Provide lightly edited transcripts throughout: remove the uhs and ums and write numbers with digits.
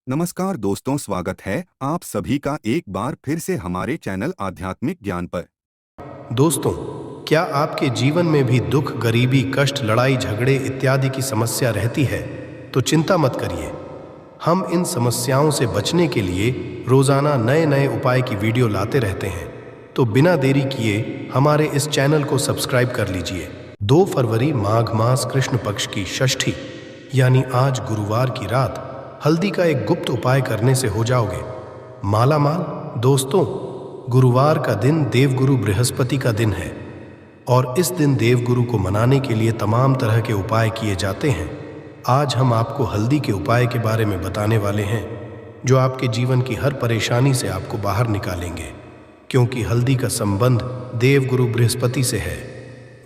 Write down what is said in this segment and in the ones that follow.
नमस्कार दोस्तों, स्वागत है आप सभी का एक बार फिर से हमारे चैनल आध्यात्मिक ज्ञान पर। दोस्तों, क्या आपके जीवन में भी दुख, गरीबी, कष्ट, लड़ाई झगड़े इत्यादि की समस्या रहती है? तो चिंता मत करिए। हम इन समस्याओं से बचने के लिए रोजाना नए नए उपाय की वीडियो लाते रहते हैं। तो बिना देरी किए हमारे इस चैनल को सब्सक्राइब कर लीजिए। 2 फरवरी माघ मास कृष्ण पक्ष की षष्ठी यानी आज गुरुवार की रात हल्दी का एक गुप्त उपाय करने से हो जाओगे माला माल। दोस्तों, गुरुवार का दिन देवगुरु बृहस्पति का दिन है और इस दिन देवगुरु को मनाने के लिए तमाम तरह के उपाय किए जाते हैं। आज हम आपको हल्दी के उपाय के बारे में बताने वाले हैं जो आपके जीवन की हर परेशानी से आपको बाहर निकालेंगे, क्योंकि हल्दी का संबंध देवगुरु बृहस्पति से है।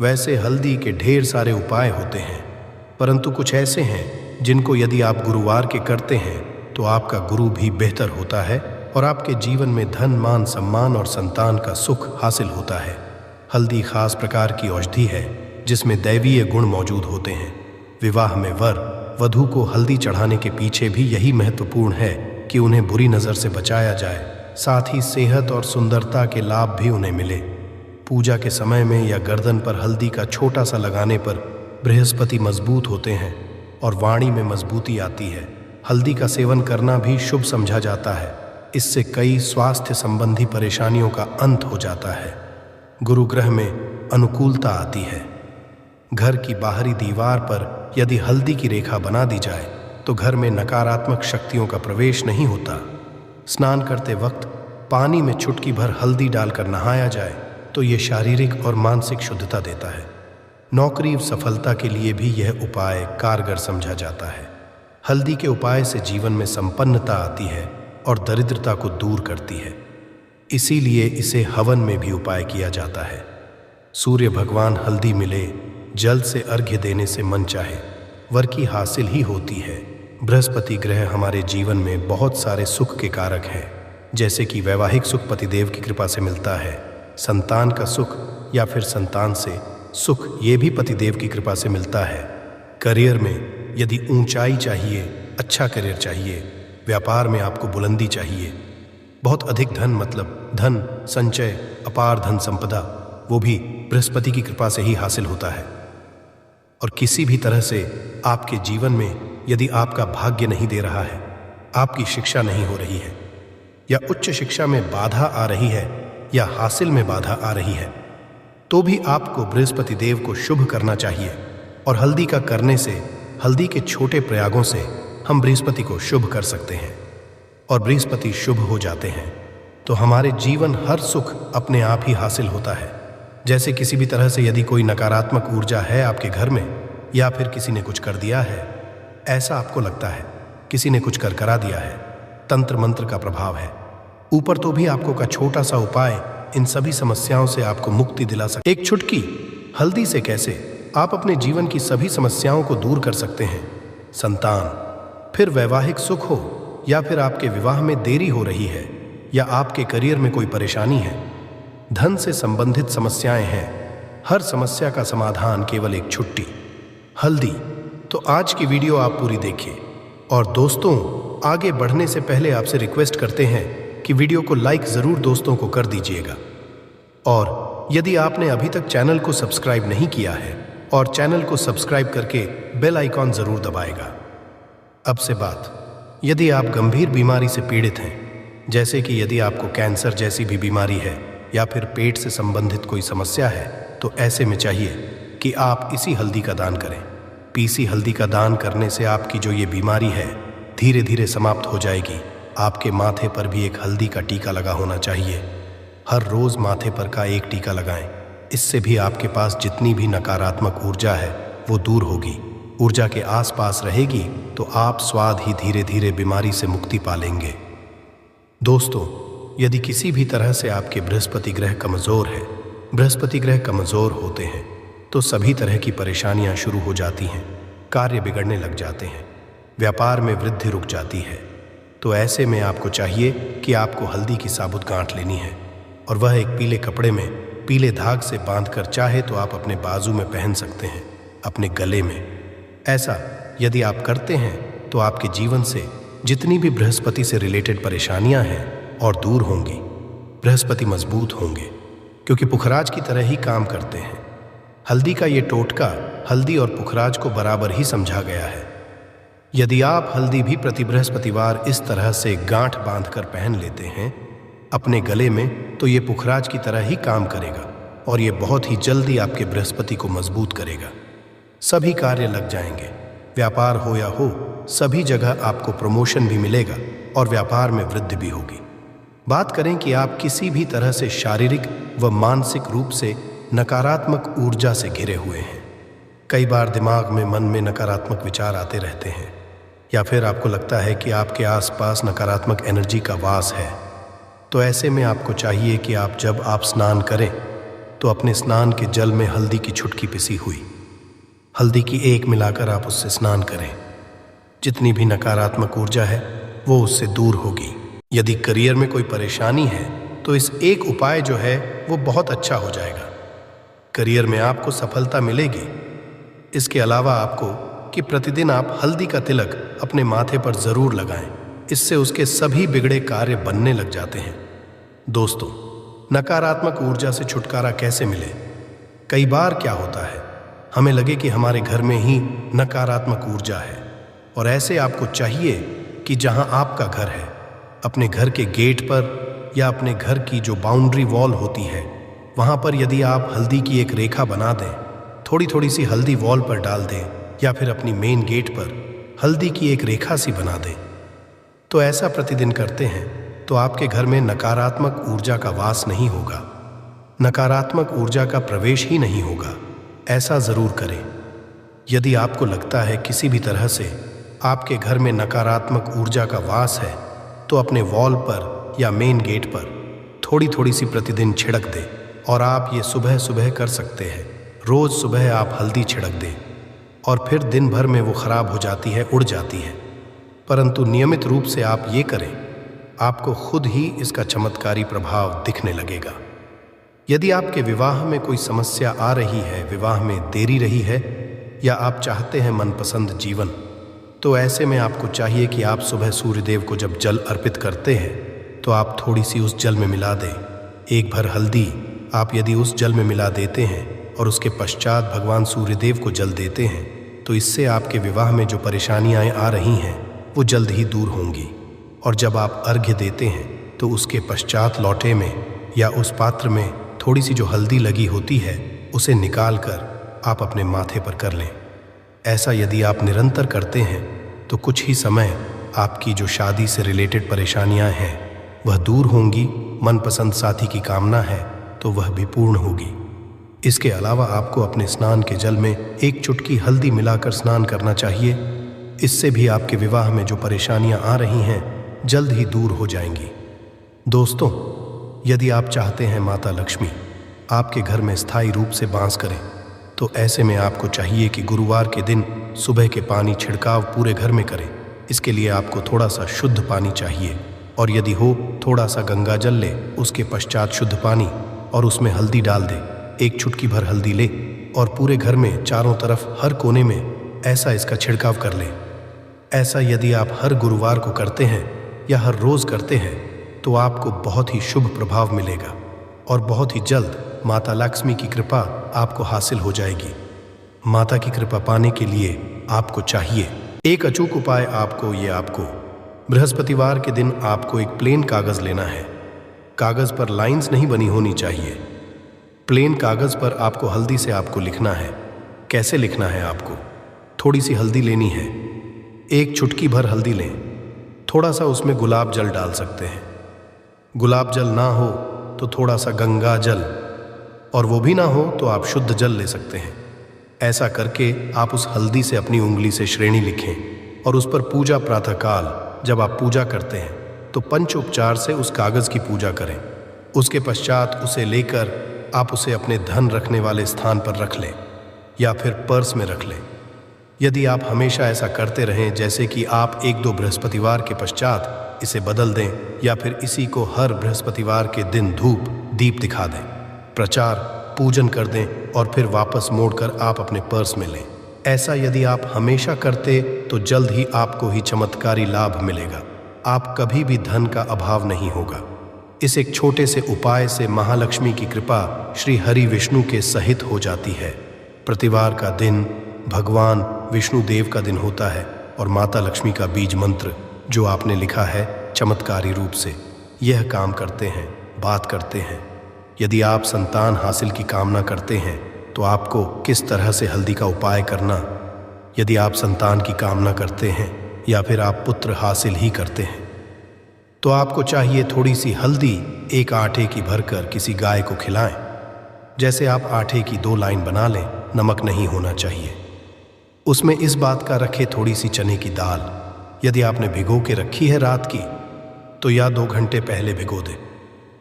वैसे हल्दी के ढेर सारे उपाय होते हैं, परंतु कुछ ऐसे हैं जिनको यदि आप गुरुवार के करते हैं तो आपका गुरु भी बेहतर होता है और आपके जीवन में धन, मान, सम्मान और संतान का सुख हासिल होता है। हल्दी खास प्रकार की औषधि है जिसमें दैवीय गुण मौजूद होते हैं। विवाह में वर वधू को हल्दी चढ़ाने के पीछे भी यही महत्वपूर्ण है कि उन्हें बुरी नज़र से बचाया जाए, साथ ही सेहत और सुंदरता के लाभ भी उन्हें मिले। पूजा के समय में या गर्दन पर हल्दी का छोटा सा लगाने पर बृहस्पति मजबूत होते हैं और वाणी में मजबूती आती है। हल्दी का सेवन करना भी शुभ समझा जाता है। इससे कई स्वास्थ्य संबंधी परेशानियों का अंत हो जाता है। गुरु ग्रह में अनुकूलता आती है। घर की बाहरी दीवार पर यदि हल्दी की रेखा बना दी जाए तो घर में नकारात्मक शक्तियों का प्रवेश नहीं होता। स्नान करते वक्त पानी में चुटकी भर हल्दी डालकर नहाया जाए तो ये शारीरिक और मानसिक शुद्धता देता है। नौकरी सफलता के लिए भी यह उपाय कारगर समझा जाता है। हल्दी के उपाय से जीवन में संपन्नता आती है और दरिद्रता को दूर करती है। इसीलिए इसे हवन में भी उपाय किया जाता है। सूर्य भगवान हल्दी मिले, जल से अर्घ्य देने से मन चाहे वर की हासिल ही होती है। बृहस्पति ग्रह हमारे जीवन में बहुत सारे सुख के कारक हैं, जैसे कि वैवाहिक सुख पतिदेव की कृपा से मिलता है, संतान का सुख या फिर संतान से सुख ये भी पतिदेव की कृपा से मिलता है। करियर में यदि ऊंचाई चाहिए, अच्छा करियर चाहिए, व्यापार में आपको बुलंदी चाहिए, बहुत अधिक धन मतलब धन संचय, अपार धन संपदा, वो भी बृहस्पति की कृपा से ही हासिल होता है। और किसी भी तरह से आपके जीवन में यदि आपका भाग्य नहीं दे रहा है, आपकी शिक्षा नहीं हो रही है या उच्च शिक्षा में बाधा आ रही है या हासिल में बाधा आ रही है, तो भी आपको बृहस्पति देव को शुभ करना चाहिए। और हल्दी का करने से, हल्दी के छोटे प्रयागों से हम बृहस्पति को शुभ कर सकते हैं और बृहस्पति शुभ हो जाते हैं तो हमारे जीवन हर सुख अपने आप ही हासिल होता है। जैसे किसी भी तरह से यदि कोई नकारात्मक ऊर्जा है आपके घर में या फिर किसी ने कुछ कर दिया है, ऐसा आपको लगता है किसी ने कुछ कर करा दिया है, तंत्र मंत्र का प्रभाव है, ऊपर तो भी आपको का छोटा सा उपाय इन सभी समस्याओं से आपको मुक्ति दिला सकते। एक चुटकी हल्दी से कैसे आप अपने जीवन की सभी समस्याओं को दूर कर सकते हैं। संतान, फिर वैवाहिक सुख हो या फिर आपके विवाह में देरी हो रही है या आपके करियर में कोई परेशानी है, धन से संबंधित समस्याएं हैं, हर समस्या का समाधान केवल एक छुट्टी हल्दी। तो आज की वीडियो आप पूरी देखिए। और दोस्तों, आगे बढ़ने से पहले आपसे रिक्वेस्ट करते हैं कि वीडियो को लाइक जरूर दोस्तों को कर दीजिएगा। और यदि आपने अभी तक चैनल को सब्सक्राइब नहीं किया है और चैनल को सब्सक्राइब करके बेल आइकॉन जरूर दबाएगा। अब से बात, यदि आप गंभीर बीमारी से पीड़ित हैं, जैसे कि यदि आपको कैंसर जैसी भी बीमारी है या फिर पेट से संबंधित कोई समस्या है, तो ऐसे में चाहिए कि आप इसी हल्दी का दान करें। पीसी हल्दी का दान करने से आपकी जो ये बीमारी है धीरे धीरे समाप्त हो जाएगी। आपके माथे पर भी एक हल्दी का टीका लगा होना चाहिए। हर रोज माथे पर का एक टीका लगाएं। इससे भी आपके पास जितनी भी नकारात्मक ऊर्जा है वो दूर होगी। ऊर्जा के आसपास रहेगी तो आप स्वाद ही धीरे धीरे बीमारी से मुक्ति पा लेंगे। दोस्तों, यदि किसी भी तरह से आपके बृहस्पति ग्रह कमजोर है, बृहस्पति ग्रह कमजोर होते हैं तो सभी तरह की परेशानियां शुरू हो जाती हैं, कार्य बिगड़ने लग जाते हैं, व्यापार में वृद्धि रुक जाती है। तो ऐसे में आपको चाहिए कि आपको हल्दी की साबुत गांठ लेनी है और वह एक पीले कपड़े में पीले धाग से बांधकर चाहे तो आप अपने बाजू में पहन सकते हैं, अपने गले में। ऐसा यदि आप करते हैं तो आपके जीवन से जितनी भी बृहस्पति से रिलेटेड परेशानियां हैं और दूर होंगी। बृहस्पति मजबूत होंगे क्योंकि पुखराज की तरह ही काम करते हैं। हल्दी का ये टोटका हल्दी और पुखराज को बराबर ही समझा गया है। यदि आप हल्दी भी प्रति बृहस्पतिवार इस तरह से गांठ बांधकर पहन लेते हैं अपने गले में, तो ये पुखराज की तरह ही काम करेगा और ये बहुत ही जल्दी आपके बृहस्पति को मजबूत करेगा। सभी कार्य लग जाएंगे, व्यापार हो या हो, सभी जगह आपको प्रमोशन भी मिलेगा और व्यापार में वृद्धि भी होगी। बात करें कि आप किसी भी तरह से शारीरिक व मानसिक रूप से नकारात्मक ऊर्जा से घिरे हुए हैं। कई बार दिमाग में, मन में नकारात्मक विचार आते रहते हैं, या फिर आपको लगता है कि आपके आसपास नकारात्मक एनर्जी का वास है। तो ऐसे में आपको चाहिए कि जब आप स्नान करें तो अपने स्नान के जल में हल्दी की छुटकी पिसी हुई हल्दी की एक मिलाकर आप उससे स्नान करें। जितनी भी नकारात्मक ऊर्जा है वो उससे दूर होगी। यदि करियर में कोई परेशानी है तो इस एक उपाय जो है वो बहुत अच्छा हो जाएगा। करियर में आपको सफलता मिलेगी। इसके अलावा आपको कि प्रतिदिन आप हल्दी का तिलक अपने माथे पर जरूर लगाएं। इससे उसके सभी बिगड़े कार्य बनने लग जाते हैं। दोस्तों, नकारात्मक ऊर्जा से छुटकारा कैसे मिले? कई बार क्या होता है, हमें लगे कि हमारे घर में ही नकारात्मक ऊर्जा है, और ऐसे आपको चाहिए कि जहां आपका घर है, अपने घर के गेट पर या अपने घर की जो बाउंड्री वॉल होती है, वहां पर यदि आप हल्दी की एक रेखा बना दें, थोड़ी थोड़ी सी हल्दी वॉल पर डाल दें, या फिर अपनी मेन गेट पर हल्दी की एक रेखा सी बना दें, तो ऐसा प्रतिदिन करते हैं तो आपके घर में नकारात्मक ऊर्जा का वास नहीं होगा, नकारात्मक ऊर्जा का प्रवेश ही नहीं होगा। ऐसा जरूर करें। यदि आपको लगता है किसी भी तरह से आपके घर में नकारात्मक ऊर्जा का वास है, तो अपने वॉल पर या मेन गेट पर थोड़ी थोड़ी सी प्रतिदिन छिड़क दें। और आप ये सुबह सुबह कर सकते हैं। रोज सुबह आप हल्दी छिड़क दें और फिर दिन भर में वो खराब हो जाती है, उड़ जाती है। परंतु नियमित रूप से आप ये करें, आपको खुद ही इसका चमत्कारी प्रभाव दिखने लगेगा। यदि आपके विवाह में कोई समस्या आ रही है, विवाह में देरी रही है, या आप चाहते हैं मनपसंद जीवन, तो ऐसे में आपको चाहिए कि आप सुबह सूर्यदेव को जब जल अर्पित करते हैं तो आप थोड़ी सी उस जल में मिला दें। एक भर हल्दी आप यदि उस जल में मिला देते हैं और उसके पश्चात भगवान सूर्यदेव को जल देते हैं, तो इससे आपके विवाह में जो परेशानियां आ रही हैं वो जल्द ही दूर होंगी। और जब आप अर्घ्य देते हैं तो उसके पश्चात लौटे में या उस पात्र में थोड़ी सी जो हल्दी लगी होती है उसे निकाल कर आप अपने माथे पर कर लें। ऐसा यदि आप निरंतर करते हैं तो कुछ ही समय आपकी जो शादी से रिलेटेड परेशानियां हैं वह दूर होंगी। मनपसंद साथी की कामना है तो वह भी पूर्ण होगी। इसके अलावा आपको अपने स्नान के जल में एक चुटकी हल्दी मिलाकर स्नान करना चाहिए। इससे भी आपके विवाह में जो परेशानियां आ रही हैं जल्द ही दूर हो जाएंगी। दोस्तों, यदि आप चाहते हैं माता लक्ष्मी आपके घर में स्थायी रूप से वास करें, तो ऐसे में आपको चाहिए कि गुरुवार के दिन सुबह के पानी छिड़काव पूरे घर में करें। इसके लिए आपको थोड़ा सा शुद्ध पानी चाहिए, और यदि हो थोड़ा सा गंगा जल ले, उसके पश्चात शुद्ध पानी और उसमें हल्दी डाल दे। एक चुटकी भर हल्दी ले और पूरे घर में चारों तरफ हर कोने में ऐसा इसका छिड़काव कर ले। ऐसा यदि आप हर गुरुवार को करते हैं या हर रोज करते हैं तो आपको बहुत ही शुभ प्रभाव मिलेगा और बहुत ही जल्द माता लक्ष्मी की कृपा आपको हासिल हो जाएगी। माता की कृपा पाने के लिए आपको चाहिए एक अचूक उपाय। आपको बृहस्पतिवार के दिन आपको एक प्लेन कागज लेना है। कागज पर लाइंस नहीं बनी होनी चाहिए। प्लेन कागज पर आपको हल्दी से आपको लिखना है। कैसे लिखना है? आपको थोड़ी सी हल्दी लेनी है, एक चुटकी भर हल्दी लें, थोड़ा सा उसमें गुलाब जल डाल सकते हैं। गुलाब जल ना हो तो थोड़ा सा गंगा जल, और वो भी ना हो तो आप शुद्ध जल ले सकते हैं। ऐसा करके आप उस हल्दी से अपनी उंगली से श्रेणी लिखें और उस पर पूजा प्रातःकाल जब आप पूजा करते हैं तो पंच उपचार से उस कागज की पूजा करें। उसके पश्चात उसे लेकर आप उसे अपने धन रखने वाले स्थान पर रख लें या फिर पर्स में रख लें। यदि आप हमेशा ऐसा करते रहें, जैसे कि आप 1-2 बृहस्पतिवार के पश्चात इसे बदल दें या फिर इसी को हर बृहस्पतिवार के दिन धूप दीप दिखा दें, प्रचार पूजन कर दें और फिर वापस मोड़कर आप अपने पर्स में लें। ऐसा यदि आप हमेशा करते तो जल्द ही आपको ही चमत्कारी लाभ मिलेगा। आप कभी भी धन का अभाव नहीं होगा। इस एक छोटे से उपाय से महालक्ष्मी की कृपा श्री हरि विष्णु के सहित हो जाती है। प्रतिवार का दिन भगवान विष्णु देव का दिन होता है और माता लक्ष्मी का बीज मंत्र जो आपने लिखा है चमत्कारी रूप से यह काम करते हैं, बात करते हैं। यदि आप संतान हासिल की कामना करते हैं तो आपको किस तरह से हल्दी का उपाय करना, यदि आप संतान की कामना करते हैं या फिर आप पुत्र हासिल ही करते हैं तो आपको चाहिए थोड़ी सी हल्दी एक आटे की भरकर किसी गाय को खिलाएं। जैसे आप आटे की 2 लाइन बना लें, नमक नहीं होना चाहिए। उसमें इस बात का रखें थोड़ी सी चने की दाल, यदि आपने भिगो के रखी है रात की तो या 2 घंटे पहले भिगो दें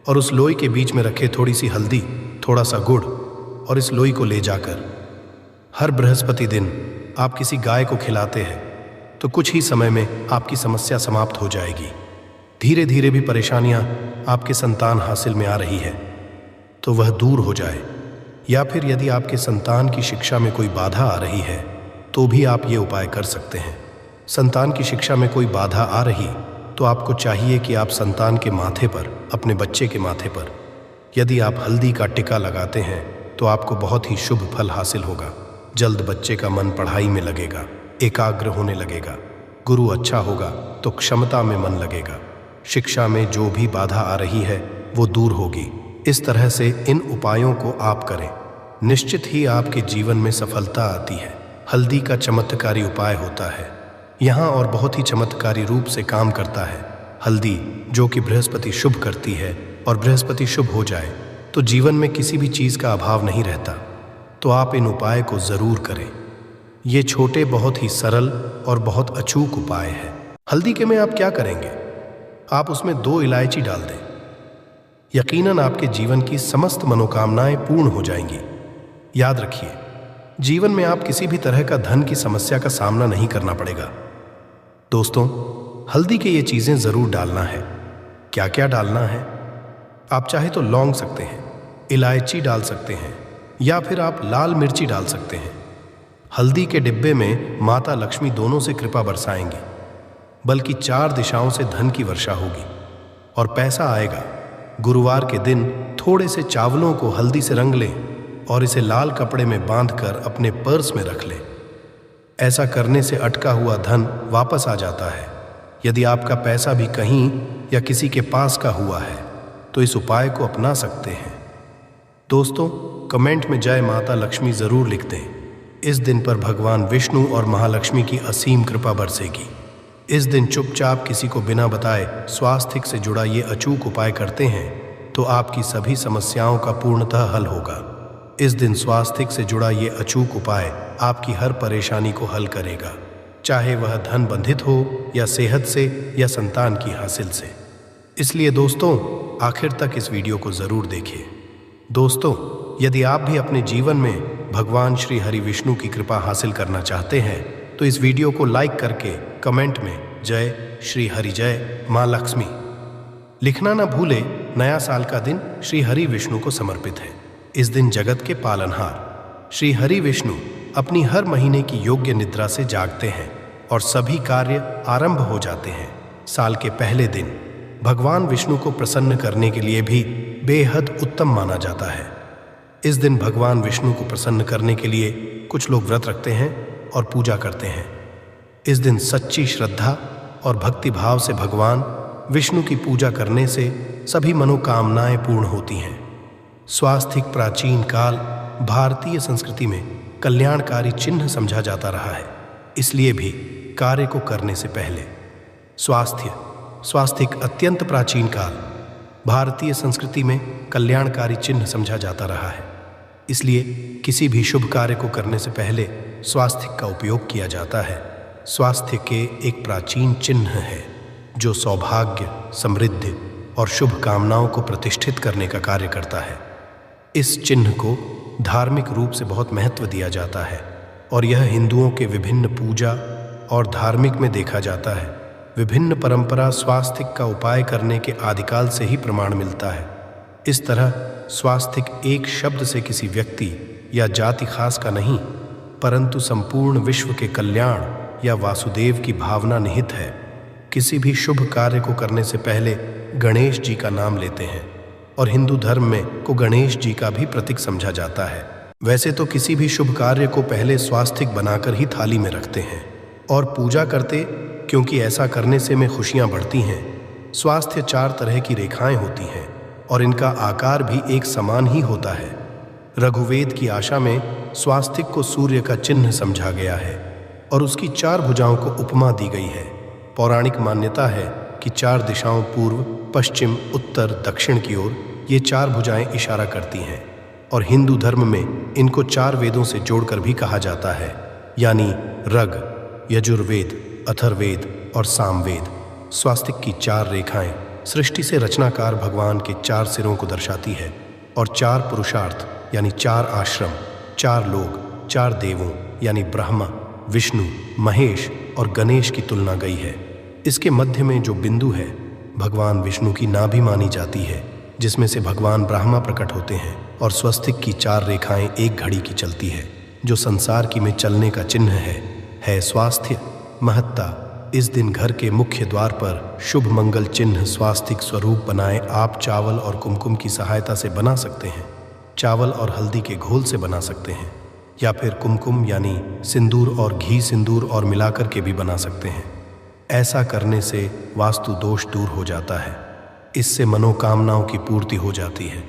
और उस लोई के बीच में रखे थोड़ी सी हल्दी, थोड़ा सा गुड़ और इस लोई को ले जाकर हर बृहस्पति दिन आप किसी गाय को खिलाते हैं तो कुछ ही समय में आपकी समस्या समाप्त हो जाएगी। धीरे धीरे भी परेशानियां आपके संतान हासिल में आ रही है तो वह दूर हो जाए, या फिर यदि आपके संतान की शिक्षा में कोई बाधा आ रही है तो भी आप ये उपाय कर सकते हैं। संतान की शिक्षा में कोई बाधा आ रही तो आपको चाहिए कि आप संतान के माथे पर, अपने बच्चे के माथे पर यदि आप हल्दी का टिका लगाते हैं तो आपको बहुत ही शुभ फल हासिल होगा। जल्द बच्चे का मन पढ़ाई में लगेगा, एकाग्र होने लगेगा, गुरु अच्छा होगा तो क्षमता में मन लगेगा, शिक्षा में जो भी बाधा आ रही है वो दूर होगी। इस तरह से इन उपायों को आप करें, निश्चित ही आपके जीवन में सफलता आती है। हल्दी का चमत्कारी उपाय होता है यहाँ और बहुत ही चमत्कारी रूप से काम करता है। हल्दी जो कि बृहस्पति शुभ करती है और बृहस्पति शुभ हो जाए तो जीवन में किसी भी चीज़ का अभाव नहीं रहता। तो आप इन उपाय को ज़रूर करें। ये छोटे, बहुत ही सरल और बहुत अचूक उपाय है। हल्दी के में आप क्या करेंगे, आप उसमें 2 इलायची डाल दें। यकीनन आपके जीवन की समस्त मनोकामनाएं पूर्ण हो जाएंगी। याद रखिए, जीवन में आप किसी भी तरह का धन की समस्या का सामना नहीं करना पड़ेगा। दोस्तों, हल्दी के ये चीज़ें ज़रूर डालना है। क्या क्या डालना है, आप चाहे तो लौंग सकते हैं, इलायची डाल सकते हैं या फिर आप लाल मिर्ची डाल सकते हैं। हल्दी के डिब्बे में माता लक्ष्मी दोनों से कृपा बरसाएंगी, बल्कि 4 दिशाओं से धन की वर्षा होगी और पैसा आएगा। गुरुवार के दिन थोड़े से चावलों को हल्दी से रंग लें और इसे लाल कपड़े में बांधकर अपने पर्स में रख लें। ऐसा करने से अटका हुआ धन वापस आ जाता है। यदि आपका पैसा भी कहीं या किसी के पास का हुआ है तो इस उपाय को अपना सकते हैं। दोस्तों, कमेंट में जय माता लक्ष्मी ज़रूर लिख दें। इस दिन पर भगवान विष्णु और महालक्ष्मी की असीम कृपा बरसेगी। इस दिन चुपचाप किसी को बिना बताए स्वास्थ्य से जुड़ा ये अचूक उपाय करते हैं तो आपकी सभी समस्याओं का पूर्णतः हल होगा। इस दिन स्वास्थ्य से जुड़ा ये अचूक उपाय आपकी हर परेशानी को हल करेगा, चाहे वह धन बंधित हो या सेहत से या संतान की हासिल से। इसलिए दोस्तों, आखिर तक इस वीडियो को ज़रूर देखिए। दोस्तों, यदि आप भी अपने जीवन में भगवान श्री हरि विष्णु की कृपा हासिल करना चाहते हैं तो इस वीडियो को लाइक करके कमेंट में जय श्री हरि, जय माँ लक्ष्मी लिखना ना भूले। नया साल का दिन श्री हरि विष्णु को समर्पित है। इस दिन जगत के पालनहार श्री हरि विष्णु अपनी हर महीने की योग्य निद्रा से जागते हैं और सभी कार्य आरंभ हो जाते हैं। साल के पहले दिन भगवान विष्णु को प्रसन्न करने के लिए भी बेहद उत्तम माना जाता है। इस दिन भगवान विष्णु को प्रसन्न करने के लिए कुछ लोग व्रत रखते हैं और पूजा करते हैं। इस दिन सच्ची श्रद्धा और भक्ति भाव से भगवान विष्णु की पूजा करने से सभी मनोकामनाएं पूर्ण होती हैं। स्वास्तिक प्राचीन काल भारतीय संस्कृति में कल्याणकारी चिन्ह समझा जाता रहा है। इसलिए भी कार्य को करने से पहले स्वास्तिक अत्यंत प्राचीन काल भारतीय संस्कृति में कल्याणकारी चिन्ह समझा जाता रहा है। इसलिए किसी भी शुभ कार्य को करने से पहले स्वास्तिक का उपयोग किया जाता है। स्वास्थ्य के एक प्राचीन चिन्ह है जो सौभाग्य, समृद्धि और शुभ कामनाओं को प्रतिष्ठित करने का कार्य करता है। इस चिन्ह को धार्मिक रूप से बहुत महत्व दिया जाता है और यह हिंदुओं के विभिन्न पूजा और धार्मिक में देखा जाता है। विभिन्न परंपरा स्वास्तिक का उपाय करने के आदिकाल से ही प्रमाण मिलता है। इस तरह स्वास्तिक एक शब्द से किसी व्यक्ति या जाति खास का नहीं परंतु संपूर्ण विश्व के कल्याण या वासुदेव की भावना निहित है। किसी भी शुभ कार्य को करने से पहले गणेश जी का नाम लेते हैं और हिंदू धर्म में को गणेश जी का भी प्रतीक समझा जाता है। वैसे तो किसी भी शुभ कार्य को पहले स्वास्तिक बनाकर ही थाली में रखते हैं और पूजा करते, क्योंकि ऐसा करने से में खुशियां बढ़ती हैं। स्वास्थ्य 4 तरह की रेखाएं होती हैं और इनका आकार भी एक समान ही होता है। रघुवेद की आशा में स्वास्तिक को सूर्य का चिन्ह समझा गया है और उसकी 4 भुजाओं को उपमा दी गई है। पौराणिक मान्यता है कि 4 दिशाओं पूर्व, पश्चिम, उत्तर, दक्षिण की ओर ये 4 भुजाएं इशारा करती हैं और हिंदू धर्म में इनको 4 वेदों से जोड़कर भी कहा जाता है, यानी ऋग, यजुर्वेद, अथर्ववेद और सामवेद। स्वास्तिक की 4 रेखाएं सृष्टि से रचनाकार भगवान के 4 सिरों को दर्शाती है और 4 पुरुषार्थ यानी 4 आश्रम, 4 लोक, 4 देवों यानी ब्रह्मा, विष्णु, महेश और गणेश की तुलना गई है। इसके मध्य में जो बिंदु है भगवान विष्णु की नाभि मानी जाती है, जिसमें से भगवान ब्रह्मा प्रकट होते हैं और स्वस्तिक की 4 रेखाएं एक घड़ी की चलती है, जो संसार की में चलने का चिन्ह है स्वास्थ्य। महत्ता: इस दिन घर के मुख्य द्वार पर शुभ मंगल चिन्ह स्वास्तिक स्वरूप बनाए आप चावल और कुमकुम की सहायता से बना सकते हैं। चावल और हल्दी के घोल से बना सकते हैं या फिर कुमकुम यानी सिंदूर और घी सिंदूर और मिलाकर के भी बना सकते हैं। ऐसा करने से वास्तु दोष दूर हो जाता है। इससे मनोकामनाओं की पूर्ति हो जाती है।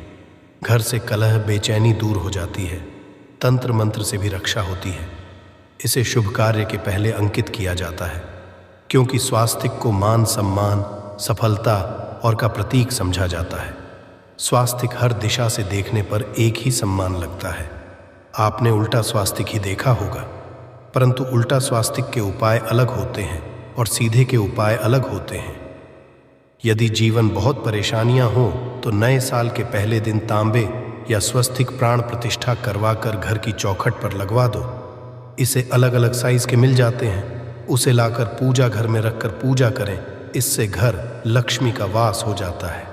घर से कलह बेचैनी दूर हो जाती है। तंत्र मंत्र से भी रक्षा होती है। इसे शुभ कार्य के पहले अंकित किया जाता है, क्योंकि स्वास्तिक को मान सम्मान, सफलता और का प्रतीक समझा जाता है। स्वास्तिक हर दिशा से देखने पर एक ही सम्मान लगता है। आपने उल्टा स्वास्तिक ही देखा होगा, परंतु उल्टा स्वास्तिक के उपाय अलग होते हैं और सीधे के उपाय अलग होते हैं। यदि जीवन बहुत परेशानियां हो तो नए साल के पहले दिन तांबे या स्वस्तिक प्राण प्रतिष्ठा करवाकर घर की चौखट पर लगवा दो। इसे अलग अलग साइज के मिल जाते हैं। उसे लाकर पूजा घर में रखकर पूजा करें। इससे घर लक्ष्मी का वास हो जाता है।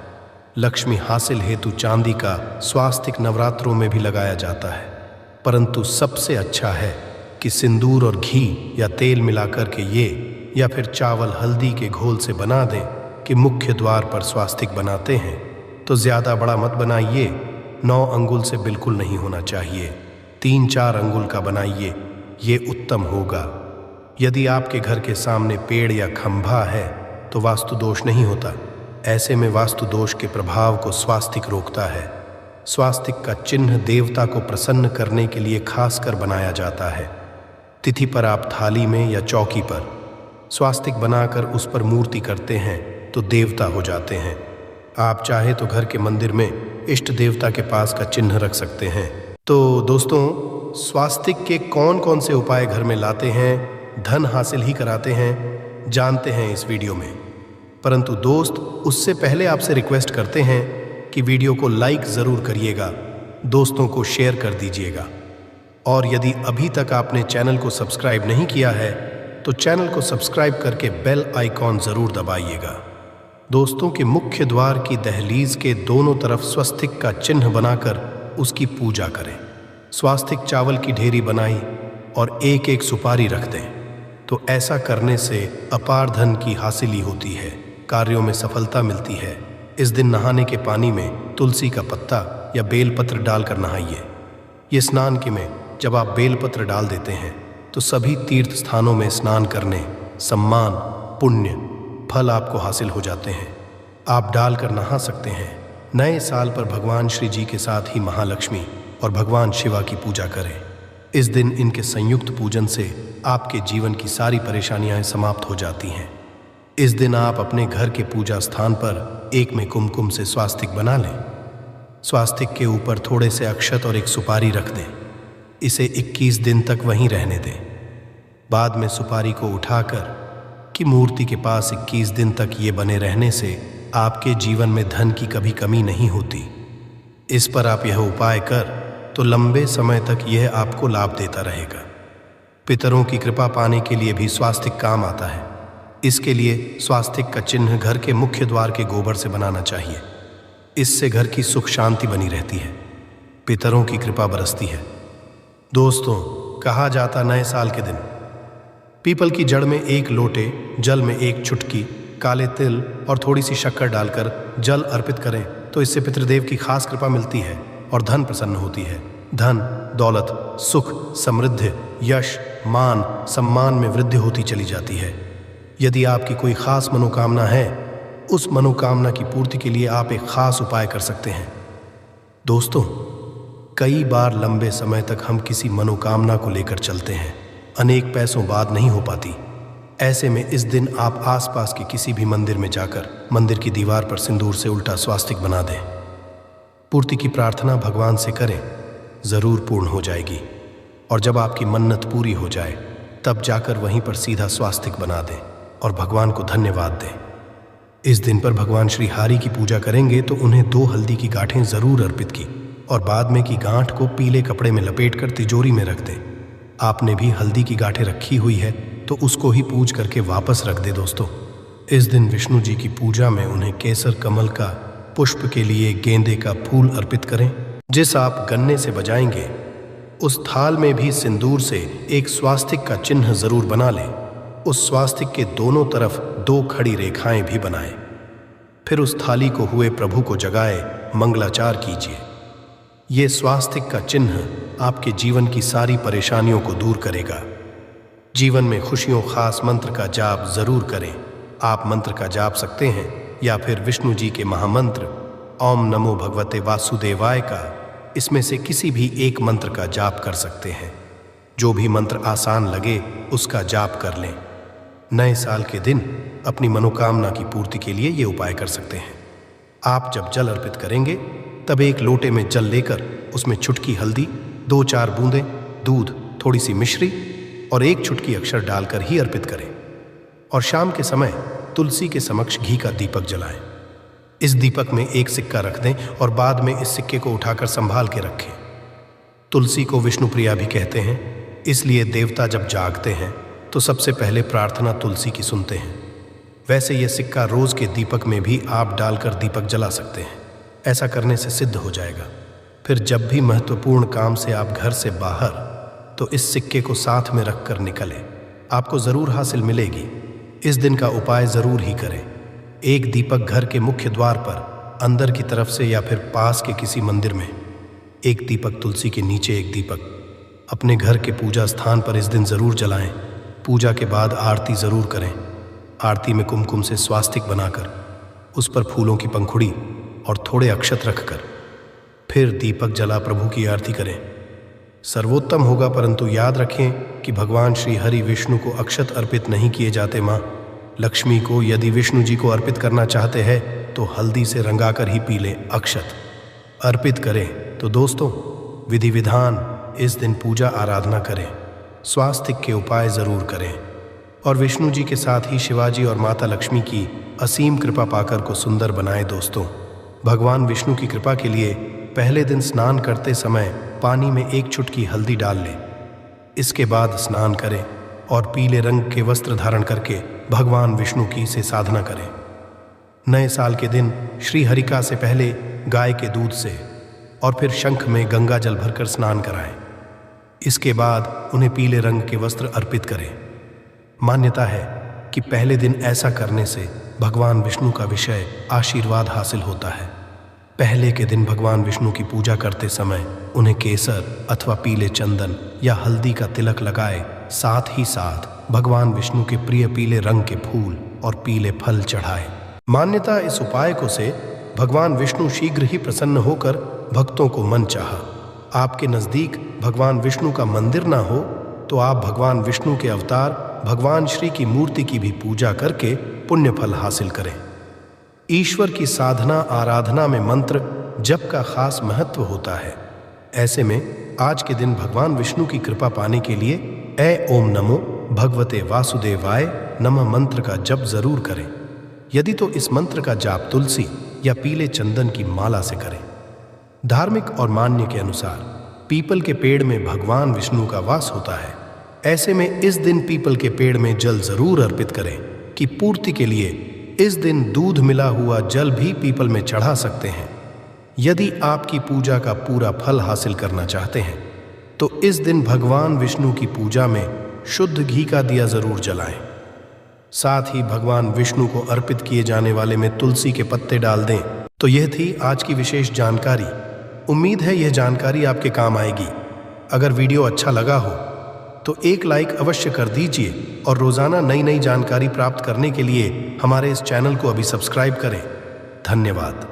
लक्ष्मी हासिल हेतु चांदी का स्वास्तिक नवरात्रों में भी लगाया जाता है, परंतु सबसे अच्छा है कि सिंदूर और घी या तेल मिलाकर के ये या फिर चावल हल्दी के घोल से बना दें कि मुख्य द्वार पर स्वास्तिक बनाते हैं तो ज़्यादा बड़ा मत बनाइए। 9 अंगुल से बिल्कुल नहीं होना चाहिए। 3-4 अंगुल का बनाइए, ये उत्तम होगा। यदि आपके घर के सामने पेड़ या खंभा है तो वास्तु दोष नहीं होता। ऐसे में वास्तु दोष के प्रभाव को स्वास्तिक रोकता है। स्वास्तिक का चिन्ह देवता को प्रसन्न करने के लिए खासकर बनाया जाता है। तिथि पर आप थाली में या चौकी पर स्वास्तिक बनाकर उस पर मूर्ति करते हैं तो देवता हो जाते हैं। आप चाहे तो घर के मंदिर में इष्ट देवता के पास का चिन्ह रख सकते हैं। तो दोस्तों, स्वास्तिक के कौन कौन से उपाय घर में लाते हैं, धन हासिल ही कराते हैं, जानते हैं इस वीडियो में। परंतु दोस्त, उससे पहले आपसे रिक्वेस्ट करते हैं कि वीडियो को लाइक ज़रूर करिएगा, दोस्तों को शेयर कर दीजिएगा और यदि अभी तक आपने चैनल को सब्सक्राइब नहीं किया है तो चैनल को सब्सक्राइब करके बेल आइकॉन ज़रूर दबाइएगा। दोस्तों के मुख्य द्वार की दहलीज के दोनों तरफ स्वस्तिक का चिन्ह बनाकर उसकी पूजा करें। स्वास्तिक चावल की ढेरी बनाई और एक एक सुपारी रख दें, तो ऐसा करने से अपार धन की हासिली होती है, कार्यों में सफलता मिलती है। इस दिन नहाने के पानी में तुलसी का पत्ता या बेलपत्र डालकर नहाइए। ये स्नान के में जब आप बेलपत्र डाल देते हैं तो सभी तीर्थ स्थानों में स्नान करने, सम्मान, पुण्य, फल आपको हासिल हो जाते हैं। आप डालकर नहा सकते हैं। नए साल पर भगवान श्री जी के साथ ही महालक्ष्मी और भगवान शिवा की पूजा करें। इस दिन इनके संयुक्त पूजन से आपके जीवन की सारी परेशानियां समाप्त हो जाती हैं। इस दिन आप अपने घर के पूजा स्थान पर एक में कुमकुम से स्वास्तिक बना लें। स्वास्तिक के ऊपर थोड़े से अक्षत और एक सुपारी रख दें। इसे 21 दिन तक वहीं रहने दें। बाद में सुपारी को उठाकर कि मूर्ति के पास 21 दिन तक ये बने रहने से आपके जीवन में धन की कभी कमी नहीं होती। इस पर आप यह उपाय कर तो लंबे समय तक यह आपको लाभ देता रहेगा। पितरों की कृपा पाने के लिए भी स्वास्तिक काम आता है। इसके लिए स्वास्तिक का चिन्ह घर के मुख्य द्वार के गोबर से बनाना चाहिए। इससे घर की सुख शांति बनी रहती है, पितरों की कृपा बरसती है। दोस्तों, कहा जाता नए साल के दिन। पीपल की जड़ में 1 लोटे जल में 1 चुटकी काले तिल और थोड़ी सी शक्कर डालकर जल अर्पित करें तो इससे पितृदेव की खास कृपा मिलती है और धन प्रसन्न होती है। धन, दौलत, सुख, समृद्धि, यश, मान, सम्मान में वृद्धि होती चली जाती है। यदि आपकी कोई खास मनोकामना है, उस मनोकामना की पूर्ति के लिए आप एक खास उपाय कर सकते हैं। दोस्तों, कई बार लंबे समय तक हम किसी मनोकामना को लेकर चलते हैं, अनेक पैसों बाद नहीं हो पाती। ऐसे में इस दिन आप आसपास के किसी भी मंदिर में जाकर मंदिर की दीवार पर सिंदूर से उल्टा स्वास्तिक बना दें। पूर्ति की प्रार्थना भगवान से करें, जरूर पूर्ण हो जाएगी। और जब आपकी मन्नत पूरी हो जाए तब जाकर वहीं पर सीधा स्वास्तिक बना दें और भगवान को धन्यवाद दें। इस दिन पर भगवान श्री हरि की पूजा करेंगे तो उन्हें 2 हल्दी की गांठें जरूर अर्पित की और बाद में की गांठ को पीले कपड़े में लपेटकर तिजोरी में रख दें। आपने भी हल्दी की गांठें रखी हुई है तो उसको ही पूज करके वापस रख दे। दोस्तों, इस दिन विष्णु जी की पूजा में उन्हें केसर कमल का पुष्प के लिए गेंदे का फूल अर्पित करें। जिस आप गन्ने से बजाएंगे उस थाल में भी सिंदूर से एक स्वास्तिक का चिन्ह जरूर बना लें। उस स्वास्तिक के दोनों तरफ 2 खड़ी रेखाएं भी बनाएं। फिर उस थाली को हुए प्रभु को जगाए मंगलाचार कीजिए। ये स्वास्तिक का चिन्ह आपके जीवन की सारी परेशानियों को दूर करेगा। जीवन में खुशियों खास मंत्र का जाप जरूर करें। आप मंत्र का जाप सकते हैं या फिर विष्णु जी के महामंत्र ओम नमो भगवते वासुदेवाय का, इसमें से किसी भी एक मंत्र का जाप कर सकते हैं। जो भी मंत्र आसान लगे उसका जाप कर लें। नए साल के दिन अपनी मनोकामना की पूर्ति के लिए ये उपाय कर सकते हैं। आप जब जल अर्पित करेंगे तब 1 लोटे में जल लेकर उसमें चुटकी हल्दी, 2-4 बूंदें दूध, थोड़ी सी मिश्री और 1 चुटकी अक्षर डालकर ही अर्पित करें। और शाम के समय तुलसी के समक्ष घी का दीपक जलाएं। इस दीपक में 1 सिक्का रख दें और बाद में इस सिक्के को उठाकर संभाल के रखें। तुलसी को विष्णु प्रिया भी कहते हैं, इसलिए देवता जब जागते हैं तो सबसे पहले प्रार्थना तुलसी की सुनते हैं। वैसे यह सिक्का रोज के दीपक में भी आप डालकर दीपक जला सकते हैं। ऐसा करने से सिद्ध हो जाएगा। फिर जब भी महत्वपूर्ण काम से आप घर से बाहर तो इस सिक्के को साथ में रखकर निकलें, आपको जरूर हासिल मिलेगी। इस दिन का उपाय जरूर ही करें। 1 दीपक घर के मुख्य द्वार पर अंदर की तरफ से या फिर पास के किसी मंदिर में, 1 दीपक तुलसी के नीचे 1 दीपक अपने घर के पूजा स्थान पर इस दिन जरूर जलाएं। पूजा के बाद आरती जरूर करें। आरती में कुमकुम से स्वास्तिक बनाकर उस पर फूलों की पंखुड़ी और थोड़े अक्षत रखकर फिर दीपक जला प्रभु की आरती करें। सर्वोत्तम होगा, परंतु याद रखें कि भगवान श्री हरि विष्णु को अक्षत अर्पित नहीं किए जाते। माँ लक्ष्मी को यदि विष्णु जी को अर्पित करना चाहते हैं तो हल्दी से रंगाकर ही पीले अक्षत अर्पित करें। तो दोस्तों, विधि विधान इस दिन पूजा आराधना करें, स्वास्तिक के उपाय जरूर करें और विष्णु जी के साथ ही शिवाजी और माता लक्ष्मी की असीम कृपा पाकर को सुंदर बनाएं। दोस्तों, भगवान विष्णु की कृपा के लिए पहले दिन स्नान करते समय पानी में 1 चुटकी हल्दी डाल लें। इसके बाद स्नान करें और पीले रंग के वस्त्र धारण करके भगवान विष्णु की से साधना करें। नए साल के दिन श्री हरिका से पहले गाय के दूध से और फिर शंख में गंगा जल भरकर स्नान कराएं। इसके बाद उन्हें पीले रंग के वस्त्र अर्पित करें। मान्यता है कि पहले दिन ऐसा करने से भगवान विष्णु का विषय आशीर्वाद हासिल होता है। पहले के दिन भगवान विष्णु की पूजा करते समय उन्हें केसर अथवा पीले चंदन या हल्दी का तिलक लगाए, साथ ही साथ भगवान विष्णु के प्रिय पीले रंग के फूल और पीले फल चढ़ाए। मान्यता इस उपाय को से भगवान विष्णु शीघ्र ही प्रसन्न होकर भक्तों को मन चाहा। आपके नजदीक भगवान विष्णु का मंदिर ना हो तो आप भगवान विष्णु के अवतार भगवान श्री की मूर्ति की भी पूजा करके पुण्य फल हासिल करें। ईश्वर की साधना आराधना में मंत्र जप का खास महत्व होता है। ऐसे में आज के दिन भगवान विष्णु की कृपा पाने के लिए ऐ ओम नमो भगवते वासुदेवाय नमः मंत्र का जप जरूर करें। यदि तो इस मंत्र का जाप तुलसी या पीले चंदन की माला से करें। धार्मिक और मान्य के अनुसार पीपल के पेड़ में भगवान विष्णु का वास होता है। ऐसे में इस दिन पीपल के पेड़ में जल जरूर अर्पित करें कि पूर्ति के लिए इस दिन दूध मिला हुआ जल भी पीपल में चढ़ा सकते हैं। यदि आपकी पूजा का पूरा फल हासिल करना चाहते हैं तो इस दिन भगवान विष्णु की पूजा में शुद्ध घी का दिया जरूर जलाएं। साथ ही भगवान विष्णु को अर्पित किए जाने वाले में तुलसी के पत्ते डाल दें। तो यह थी आज की विशेष जानकारी। उम्मीद है यह जानकारी आपके काम आएगी। अगर वीडियो अच्छा लगा हो तो एक लाइक अवश्य कर दीजिए और रोजाना नई नई जानकारी प्राप्त करने के लिए हमारे इस चैनल को अभी सब्सक्राइब करें। धन्यवाद।